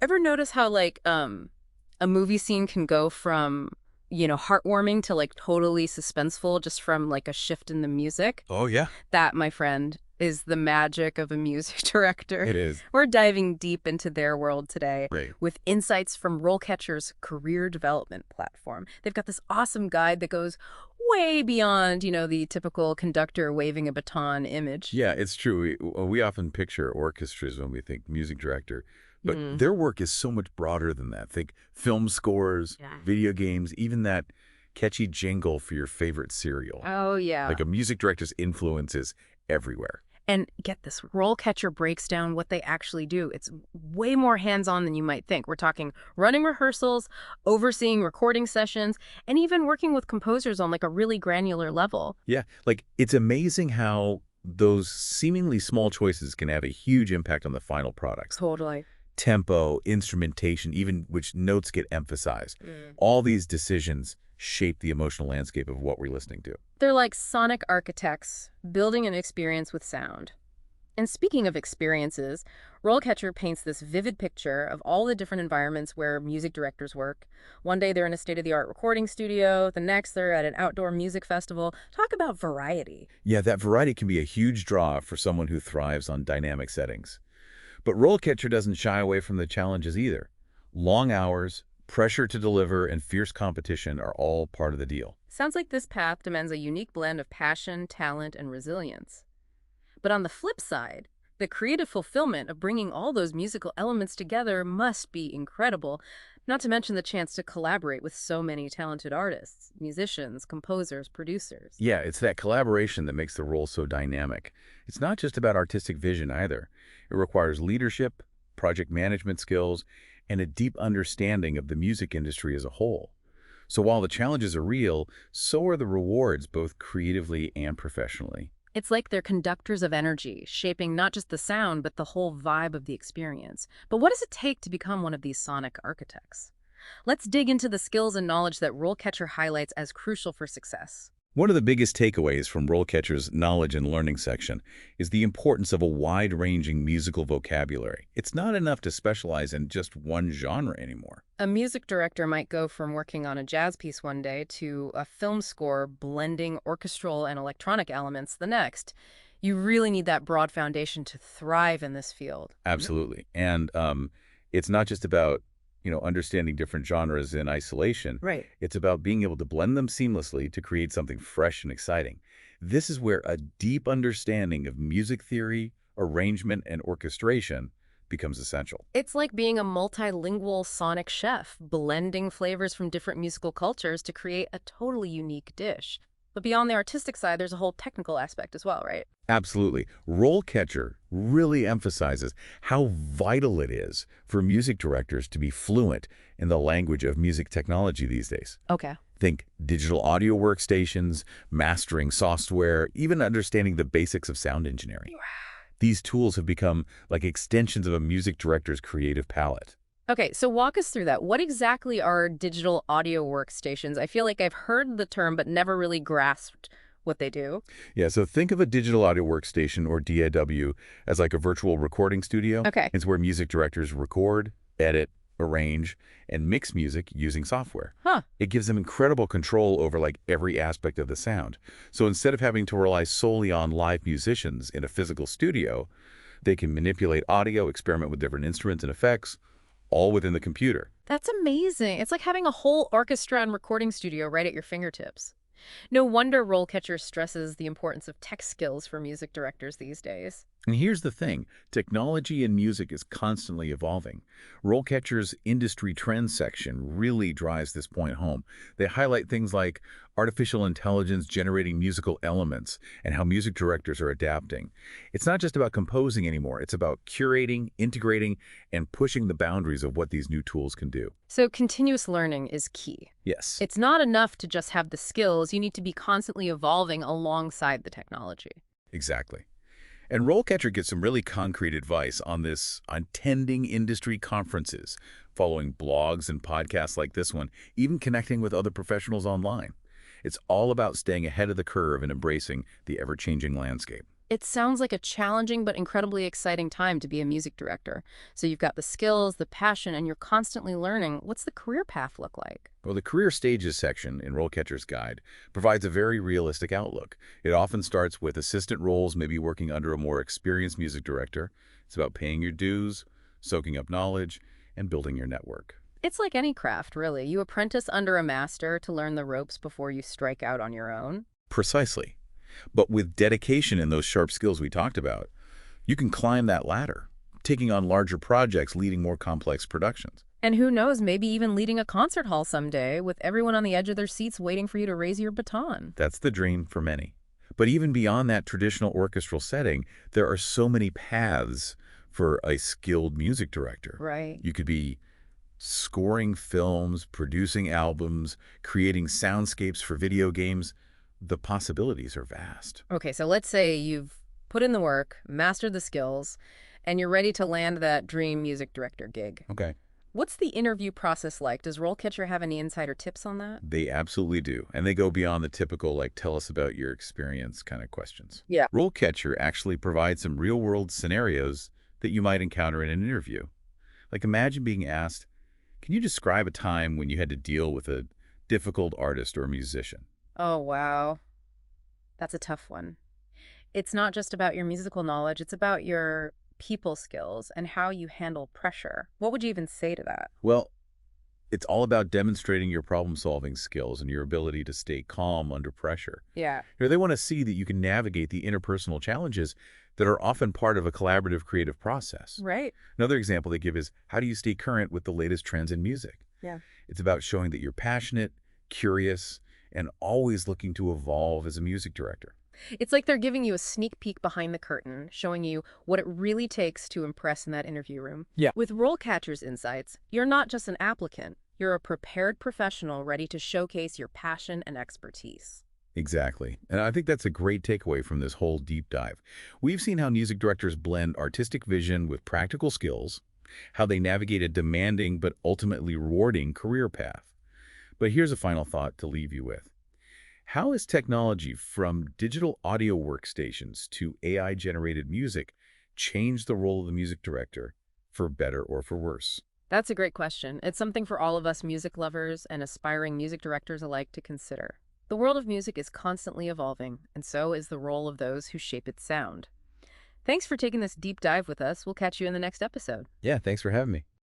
Ever notice how a movie scene can go from, heartwarming to like totally suspenseful just from like a shift in the music? Oh, yeah. That, my friend, is the magic of a music director. It is. We're diving deep into their world today Great. with insights from RoleCatcher's career development platform. They've got this awesome guide that goes way beyond, the typical conductor waving a baton image. Yeah, it's true. We often picture orchestras when we think music director, but Mm. their work is so much broader than that. Think film scores, Yeah. video games, even that catchy jingle for your favorite cereal. Oh, yeah. Like a music director's influence is everywhere. And get this, RoleCatcher breaks down what they actually do. It's way more hands-on than you might think. We're talking running rehearsals, overseeing recording sessions, and even working with composers on like a really granular level. Yeah, like it's amazing how those seemingly small choices can have a huge impact on the final products. Totally. Tempo, instrumentation, even which notes get emphasized. Mm. All these decisions shape the emotional landscape of what we're listening to. They're like sonic architects, building an experience with sound. And speaking of experiences, RoleCatcher paints this vivid picture of all the different environments where music directors work. One day they're in a state-of-the-art recording studio, the next they're at an outdoor music festival. Talk about variety. Yeah, that variety can be a huge draw for someone who thrives on dynamic settings. But RoleCatcher doesn't shy away from the challenges either. Long hours, pressure to deliver, and fierce competition are all part of the deal. Sounds like this path demands a unique blend of passion, talent, and resilience. But on the flip side, the creative fulfillment of bringing all those musical elements together must be incredible, not to mention the chance to collaborate with so many talented artists, musicians, composers, producers. Yeah, it's that collaboration that makes the role so dynamic. It's not just about artistic vision either. It requires leadership, project management skills, and a deep understanding of the music industry as a whole. So while the challenges are real, so are the rewards, both creatively and professionally. It's like they're conductors of energy, shaping not just the sound, but the whole vibe of the experience. But what does it take to become one of these sonic architects? Let's dig into the skills and knowledge that RoleCatcher highlights as crucial for success. One of the biggest takeaways from RoleCatcher's knowledge and learning section is the importance of a wide-ranging musical vocabulary. It's not enough to specialize in just one genre anymore. A music director might go from working on a jazz piece one day to a film score blending orchestral and electronic elements the next. You really need that broad foundation to thrive in this field. Absolutely. And it's not just about understanding different genres in isolation. Right. It's about being able to blend them seamlessly to create something fresh and exciting. This is where a deep understanding of music theory, arrangement, and orchestration becomes essential. It's like being a multilingual sonic chef, blending flavors from different musical cultures to create a totally unique dish. But beyond the artistic side, there's a whole technical aspect as well, right? Absolutely. RoleCatcher really emphasizes how vital it is for music directors to be fluent in the language of music technology these days. Okay. Think digital audio workstations, mastering software, even understanding the basics of sound engineering. These tools have become like extensions of a music director's creative palette. Okay, so walk us through that. What exactly are digital audio workstations? I feel like I've heard the term, but never really grasped what they do. Yeah, so think of a digital audio workstation, or DAW, as like a virtual recording studio. Okay. It's where music directors record, edit, arrange, and mix music using software. Huh. It gives them incredible control over like every aspect of the sound. So instead of having to rely solely on live musicians in a physical studio, they can manipulate audio, experiment with different instruments and effects, all within the computer. That's amazing. It's like having a whole orchestra and recording studio right at your fingertips. No wonder RoleCatcher stresses the importance of tech skills for music directors these days. And here's the thing, technology in music is constantly evolving. RoleCatcher's industry trends section really drives this point home. They highlight things like artificial intelligence generating musical elements and how music directors are adapting. It's not just about composing anymore, it's about curating, integrating, and pushing the boundaries of what these new tools can do. So continuous learning is key. Yes. It's not enough to just have the skills. You need to be constantly evolving alongside the technology. Exactly. And RoleCatcher gets some really concrete advice on this, on attending industry conferences, following blogs and podcasts like this one, even connecting with other professionals online. It's all about staying ahead of the curve and embracing the ever-changing landscape. It sounds like a challenging but incredibly exciting time to be a music director. So you've got the skills, the passion, and you're constantly learning. What's the career path look like? Well, the career stages section in RoleCatcher's guide provides a very realistic outlook. It often starts with assistant roles, maybe working under a more experienced music director. It's about paying your dues, soaking up knowledge, and building your network. It's like any craft, really. You apprentice under a master to learn the ropes before you strike out on your own. Precisely. But with dedication and those sharp skills we talked about, you can climb that ladder, taking on larger projects, leading more complex productions. And who knows, maybe even leading a concert hall someday with everyone on the edge of their seats waiting for you to raise your baton. That's the dream for many. But even beyond that traditional orchestral setting, there are so many paths for a skilled music director. Right. You could be scoring films, producing albums, creating soundscapes for video games. The possibilities are vast. Okay, so let's say you've put in the work, mastered the skills, and you're ready to land that dream music director gig. Okay. What's the interview process like? Does RoleCatcher have any insider tips on that? They absolutely do. And they go beyond the typical, like, tell us about your experience kind of questions. Yeah. RoleCatcher actually provides some real-world scenarios that you might encounter in an interview. Like, imagine being asked, can you describe a time when you had to deal with a difficult artist or musician? Oh, wow. That's a tough one. It's not just about your musical knowledge, it's about your people skills and how you handle pressure. What would you even say to that? Well, it's all about demonstrating your problem-solving skills and your ability to stay calm under pressure. Yeah. They want to see that you can navigate the interpersonal challenges that are often part of a collaborative creative process. Right. Another example they give is, how do you stay current with the latest trends in music? Yeah. It's about showing that you're passionate, curious, and always looking to evolve as a music director. It's like they're giving you a sneak peek behind the curtain, showing you what it really takes to impress in that interview room. Yeah. With RoleCatcher's insights, you're not just an applicant, you're a prepared professional ready to showcase your passion and expertise. Exactly. And I think that's a great takeaway from this whole deep dive. We've seen how music directors blend artistic vision with practical skills, how they navigate a demanding but ultimately rewarding career path. But here's a final thought to leave you with. How has technology from digital audio workstations to AI-generated music changed the role of the music director, for better or for worse? That's a great question. It's something for all of us music lovers and aspiring music directors alike to consider. The world of music is constantly evolving, and so is the role of those who shape its sound. Thanks for taking this deep dive with us. We'll catch you in the next episode. Yeah, thanks for having me.